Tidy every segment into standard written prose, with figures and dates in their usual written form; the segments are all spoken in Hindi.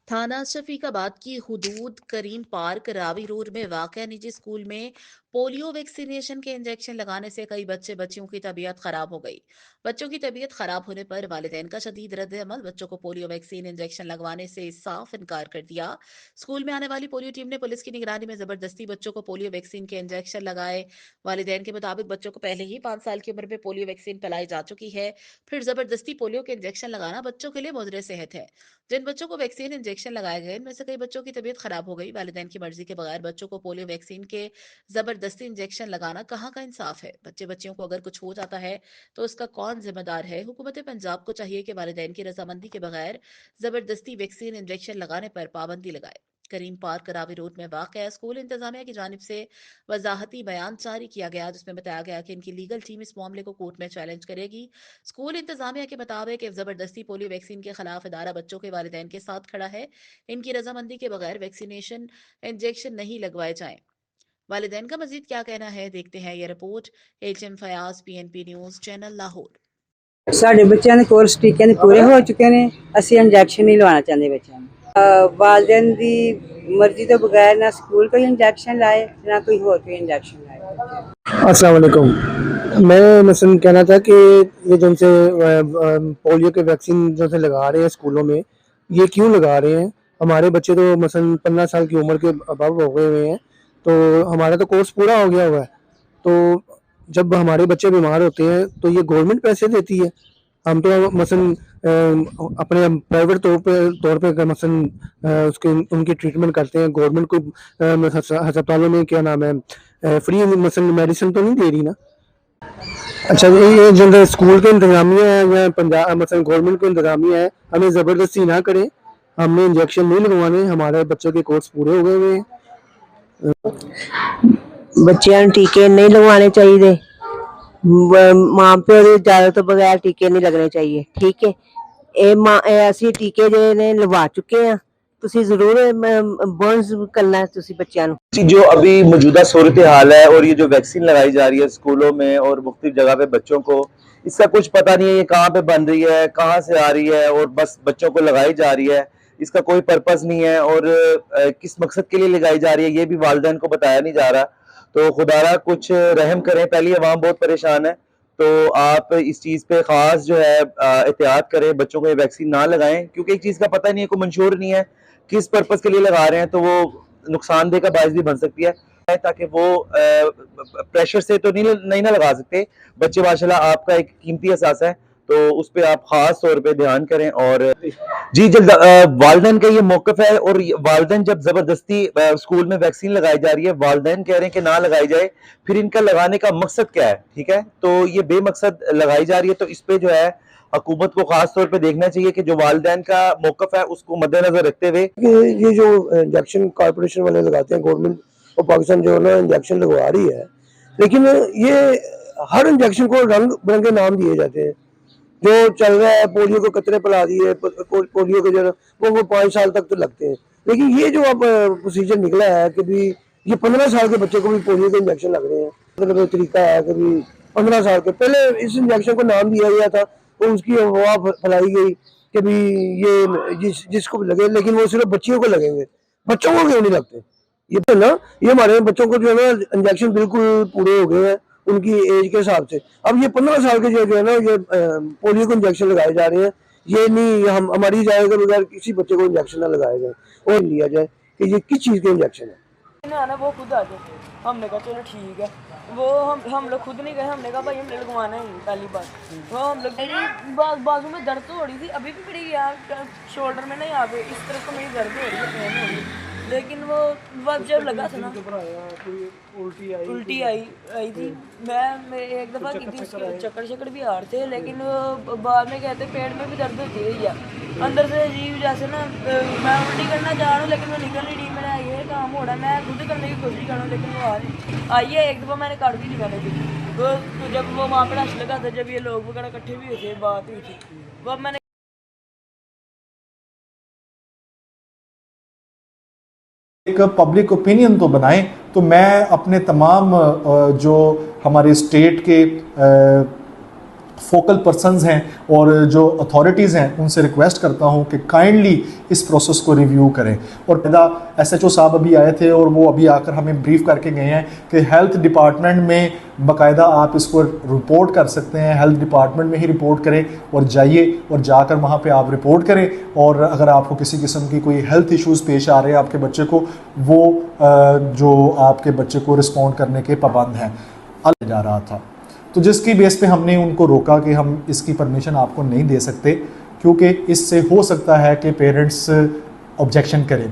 थाना शफीकाबाद की हुदूद करीम पार्क रावी रोड में वाक़या निजी स्कूल में पोलियो वैक्सीनेशन के इंजेक्शन लगाने से कई बच्चियों की तबीयत खराब हो गई। बच्चों की तबीयत खराब होने पर वालिदैन का शदीद रद्द-ए-अमल, बच्चों को पोलियो वैक्सीन इंजेक्शन लगवाने से साफ इनकार कर दिया। स्कूल में आने वाली पोलियो टीम ने पुलिस की निगरानी में जबरदस्ती बच्चों को पोलियो वैक्सीन के इंजेक्शन लगाए। वालिदैन के मुताबिक बच्चों को पहले ही 5 साल की उम्र में पोलियो वैक्सीन पिलाई जा चुकी है, फिर जबरदस्ती पोलियो के इंजेक्शन लगाना बच्चों के लिए मुज़र सेहत है। जिन बच्चों को वैक्सीन इंजेक्शन लगाए गए, इनमें से कई बच्चों की तबीयत खराब हो गई। वालिदैन की मर्जी के बगैर बच्चों को पोलियो वैक्सीन के जबरदस्ती इंजेक्शन लगाना कहाँ का इंसाफ है। बच्चियों को अगर कुछ हो जाता है तो उसका कौन जिम्मेदार है। हुकूमत पंजाब को चाहिए कि वालिदैन की रजामंदी के बगैर जबरदस्ती वैक्सीन इंजेक्शन लगाने पर पाबंदी लगाए। करीम पार्क रावी रोड में वाक़या स्कूल इंतजामिया की जानिब से वजाहती बयान जारी किया गया, जिसमें बताया गया कि इनकी लीगल टीम इस मामले को कोर्ट में चैलेंज करेगी। स्कूल इंतजामिया के मुताबिक जबरदस्ती पोलियो वैक्सीन के खिलाफ इदारा बच्चों के वालिदैन के साथ खड़ा है। इनकी रजामंदी के बगैर वैक्सीनेशन इंजेक्शन नहीं लगवाए जाएं। वालिदैन का मजीद क्या कहना है, देखते हैं ये रिपोर्ट। HM Fayaz, PNP news channel, Lahore. ਸਾਡੇ ਬੱਚਿਆਂ ਦੇ ਕੋਰਸ ਟੀਕੇ ਦੇ ਪੂਰੇ ਹੋ ਚੁੱਕੇ ਨੇ। ਅਸੀਂ ਇੰਜੈਕਸ਼ਨ ਨਹੀਂ ਲਵਾਉਣਾ ਚਾਹੁੰਦੇ ਬੱਚਿਆਂ ਨੂੰ। ਵਾਲਿदैन ਦੀ ਮਰਜ਼ੀ ਤੋਂ ਬਗੈਰ ਨਾ ਸਕੂਲ ਕੋਈ इंजेक्शन लाए ना कोई और कोई इंजेक्शन लाए। अस्सलाम वालेकुम। मैं मसलन कहना था कि ये जो से पोलियो के वैक्सीन जो से लगा रहे हैं स्कूलों में, ये क्यों लगा रहे हैं? हमारे बच्चे तो मसलन 15 साल की उम्र के अबव हो गए हुए हैं, तो हमारा तो कोर्स पूरा हो गया हुआ है। तो जब हमारे बच्चे बीमार होते हैं तो ये गवर्नमेंट पैसे देती है। हम तो मसलन अपने प्राइवेट तौर पे मसलन उसके उनकी ट्रीटमेंट करते हैं। गवर्नमेंट को अस्पतालों में क्या नाम है फ्री मसलन मेडिसिन तो नहीं दे रही ना। अच्छा, ये जो स्कूल के इंतजामिया है या पंजाब मसलन गवर्नमेंट के इंतजामिया है, हमें ज़बरदस्ती ना करें। हमने इंजेक्शन नहीं लगवाने, हमारे बच्चों के कोर्स पूरे हो गए हुए हैं। बच्चों ਨੂੰ ਟੀਕੇ नहीं लगवाने चाहिए। माँ प्यो ਦੀ ਇਜਾਜ਼ਤ ਤੋਂ ਬਗੈਰ ਟੀਕੇ नहीं लगने चाहिए। ठीक है, ਇਹ ਅਸੀਂ ਟੀਕੇ ਜਿਹੜੇ ਨੇ ਲਵਾ ਚੁੱਕੇ ਆ। ਤੁਸੀਂ ਜ਼ਰੂਰ ਬੋਨਸ ਕਰਨਾ ਤੁਸੀਂ ਬੱਚਿਆਂ ਨੂੰ। जो अभी मौजूदा सूरत हाल है और ये जो वैक्सीन लगाई जा रही है स्कूलों में और मुख्तलिफ जगह पे बच्चों को, इसका कुछ पता नहीं है ये कहाँ पे बन रही है, कहाँ से आ रही है और बस बच्चों को लगाई जा रही है। इसका कोई पर्पस नहीं है और किस मकसद के लिए लगाई जा रही है ये भी वालिदैन को बताया नहीं जा रहा। तो खुदारा कुछ रहम करें, पहली अवाम बहुत परेशान है, तो आप इस चीज़ पे ख़ास जो है एहतियात करें, बच्चों को ये वैक्सीन ना लगाएं, क्योंकि एक चीज़ का पता नहीं है, कोई मंशूर नहीं है किस पर्पस के लिए लगा रहे हैं, तो वो नुकसानदेह का बायस भी बन सकती है। ताकि वो प्रेशर से तो नहीं ना लगा सकते बच्चे। माशाल्लाह आपका एक कीमती एहसास है, तो उस पर आप खास तौर पे ध्यान करें। और जी, जब वालिदैन का ये मौक़िफ़ है और वालिदैन जब ज़बरदस्ती स्कूल में वैक्सीन लगाई जा रही है, वालिदैन कह रहे हैं कि ना लगाई जाए, फिर इनका लगाने का मकसद क्या है? ठीक है, तो ये बेमकसद लगाई जा रही है, तो इस पे जो है हुकूमत को खास तौर पे देखना चाहिए कि जो वालिदैन का मौक़िफ़ है उसको मद्देनजर रखते हुए ये जो इंजेक्शन कॉर्पोरेशन वाले लगाते हैं, गवर्नमेंट और पाकिस्तान जो है ना इंजेक्शन लगवा रही है, लेकिन ये हर इंजेक्शन को रंग बिरंगे नाम दिए जाते हैं। जो चल रहा है पोलियो को कतरे पिला दिए, पोलियो के जो वो 5 साल तक तो लगते हैं, लेकिन ये जो अब प्रोसीजर निकला है कि भी ये 15 साल के बच्चे को भी पोलियो के इंजेक्शन लग रहे हैं। मतलब तरीका है कि भी 15 साल के पहले इस इंजेक्शन को नाम दिया गया था और उसकी अफवाह फैलाई गई कि भी ये जिसको भी लगे, लेकिन वो सिर्फ बच्चियों को लगेंगे, बच्चों को क्यों नहीं लगते? ये तो ना, ये हमारे बच्चों को जो है ना इंजेक्शन बिल्कुल पूरे हो गए हैं उनकी एज के हिसाब से। अब ये 15 साल के जो है ना ये पोलियो को इंजेक्शन लगाए जा रहे हैं, ये नहीं हम हमारी इजाज़त के बगैर किसी बच्चे को इंजेक्शन ना लगाया जाए और लिया जाए कि ये किस चीज़ के इंजेक्शन है। आना वो खुद आ गए। हमने कहा चलो ठीक है, वो हम लोग खुद नहीं गए। हमने कहा भाई हमने लगवाना ही पहली बार। वो हम लोग मेरी बाजू में दर्द तो हो रही थी, अभी भी पड़ी यार शोल्डर में ना, यहाँ पे इस तरफ को मेरी दर्द हो रही है, पेन हो रही है। लेकिन वो वक्त जब लगा था ना उल्टी आई थी। मैं एक दफ़ा की थी, चक्कर भी आ रहे थे, लेकिन बाद में कहते पेट में भी दर्द होती है या अंदर से अजीब जैसे ना। मैं उल्टी करना चाह रहा हूँ लेकिन वो निकल नहीं रही। मेरा ये काम हो रहा है, मैं खुद करने की कोशिश कर रहा हूँ लेकिन वो आई है। एक दफ़ा मैंने काट भी निकाली थी, तो जब वो वहाँ पर हंस लगा था, जब ये लोग वगैरह इकट्ठे भी हुए थे, बात हुई थी, वो अब मैंने एक पब्लिक ओपिनियन तो बनाएं। तो मैं अपने तमाम जो हमारे स्टेट के फोकल पर्सनस हैं और जो अथॉरिटीज़ हैं उनसे रिक्वेस्ट करता हूं कि काइंडली इस प्रोसेस को रिव्यू करें। और SHO साहब अभी आए थे और वो अभी आकर हमें ब्रीफ करके गए हैं कि हेल्थ डिपार्टमेंट में बाकायदा आप इसको रिपोर्ट कर सकते हैं, हेल्थ डिपार्टमेंट में ही रिपोर्ट करें और जाइए और जाकर वहाँ पे आप रिपोर्ट करें। और अगर आपको किसी किस्म की कोई हेल्थ इश्यूज़ पेश आ रहे हैं आपके बच्चे को, वो जो आपके बच्चे को रिस्पॉन्ड करने के पाबंद हैं जा रहा था। तो जिसकी बेस पे हमने उनको रोका कि हम इसकी परमिशन आपको नहीं दे सकते क्योंकि इससे हो सकता है कि पेरेंट्स ऑब्जेक्शन करें।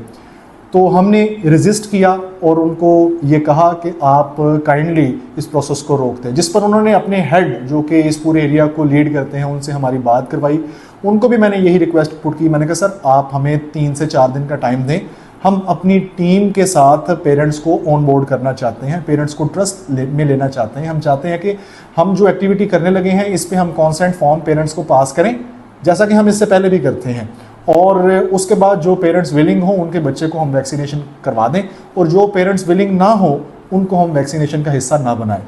तो हमने रेजिस्ट किया और उनको ये कहा कि आप काइंडली इस प्रोसेस को रोक दें, जिस पर उन्होंने अपने हेड जो कि इस पूरे एरिया को लीड करते हैं उनसे हमारी बात करवाई। उनको भी मैंने यही रिक्वेस्ट पुट की, मैंने कहा सर आप हमें 3 से 4 दिन का टाइम दें, हम अपनी टीम के साथ पेरेंट्स को ऑन बोर्ड करना चाहते हैं, पेरेंट्स को ट्रस्ट में लेना चाहते हैं। हम चाहते हैं कि हम जो एक्टिविटी करने लगे हैं इस पे हम कॉन्सेंट फॉर्म पेरेंट्स को पास करें, जैसा कि हम इससे पहले भी करते हैं, और उसके बाद जो पेरेंट्स विलिंग हो उनके बच्चे को हम वैक्सीनेशन करवा दें, और जो पेरेंट्स विलिंग ना हो उनको हम वैक्सीनेशन का हिस्सा ना बनाएं।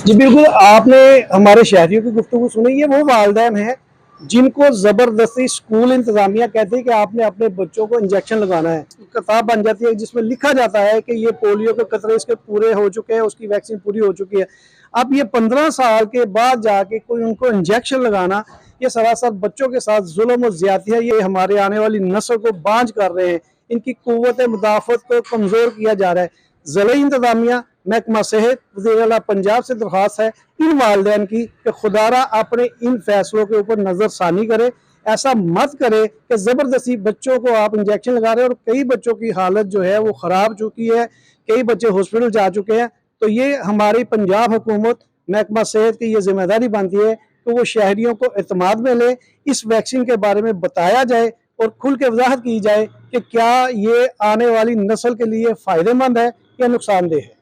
जी बिल्कुल, आपने हमारे शहरियों की गुफ्तगू सुनी। ये वो वालिदैन हैं जिनको ज़बरदस्ती स्कूल इंतज़ामिया कहती है कि आपने अपने बच्चों को इंजेक्शन लगाना है। किताब बन जाती है जिसमें लिखा जाता है कि ये पोलियो के खतरे इसके पूरे हो चुके हैं, उसकी वैक्सीन पूरी हो चुकी है। अब ये 15 साल के बाद जाके कोई उनको इंजेक्शन लगाना, ये सरासर बच्चों के साथ जुल्म और ज्यादती है। ये हमारे आने वाली नस्ल को बांझ कर रहे हैं, इनकी कुव्वत मुदाफ़त को कमज़ोर किया जा रहा है। ज़िला इंतज़ामिया, महकमा सेहत, वज़ीर आला पंजाब से दरख्वास्त है इन वालिदैन की कि खुदारा अपने इन फैसलों के ऊपर नज़रसानी करे। ऐसा मत करे कि ज़बरदस्ती बच्चों को आप इंजेक्शन लगा रहे हैं, और कई बच्चों की हालत जो है वो ख़राब चुकी है, कई बच्चे हॉस्पिटल जा चुके हैं। तो ये हमारी पंजाब हुकूमत, महकमा सेहत की ये जिम्मेदारी बनती है कि वो शहरियों को एतमाद में ले, इस वैक्सीन के बारे में बताया जाए और खुल के वजाहत की जाए कि क्या ये आने वाली नस्ल के लिए फ़ायदेमंद है या नुकसानदेह है।